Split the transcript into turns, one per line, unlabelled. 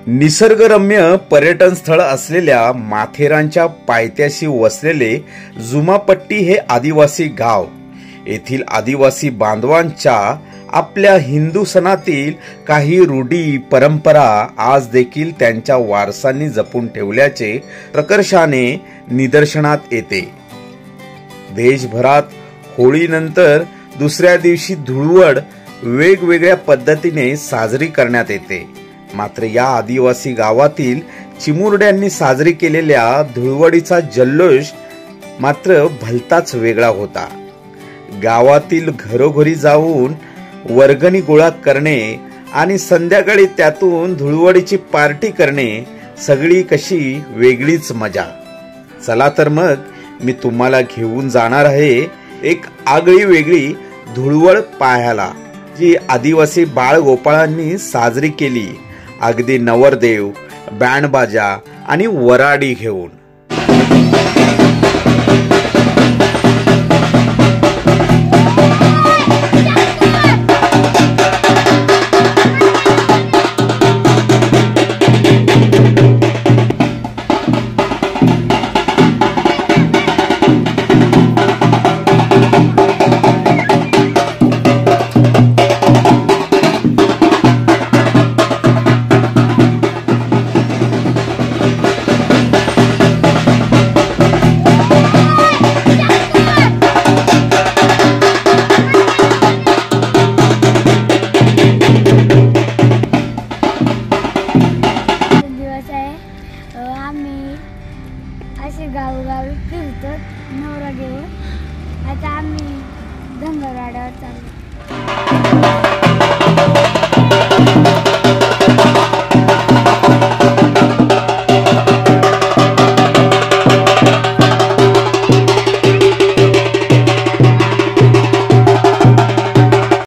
निसर्गरम्य पर्यटन स्थळ असलेल्या माथेरानच्या पायथ्याशी वसलेले जुमापट्टी हे आदिवासी गाव येथील आदिवासी बांधवांच्या आपल्या हिंदू सणातील काही रूढी परंपरा आज देखील त्यांच्या वारसांनी जपून ठेवल्याचे प्रकर्षाने निदर्शनात येते। देशभरात होळीनंतर दुसऱ्या दिवशी धुळवड वेगवेगळ्या पद्धतीने साजरी करण्यात येते। मात्र या आदिवासी गावातील चिमुरड्यांनी साजरी केलेल्या धुळवडीचा जल्लोष मात्र भलताच वेगळा होता। गावातील घरोघरी जाऊन वर्गणी गोळा करणे आणि संध्याकाळी त्यातून धुळवडीची पार्टी करणे, सगळी कशी वेगळीच मजा। चला तर मग मी तुम्हाला घेऊन जाणार आहे एक आगळी वेगळी धुळवड पाहायला, जी आदिवासी बाळगोपाळांनी साजरी केली, अगदी नवरदेव, बँड बाजा आणि वराडी घेऊन।
असे गावोगावी फिरतो नवरा घेऊन। आता आम्ही डोंगरवाड्यावर चाललो।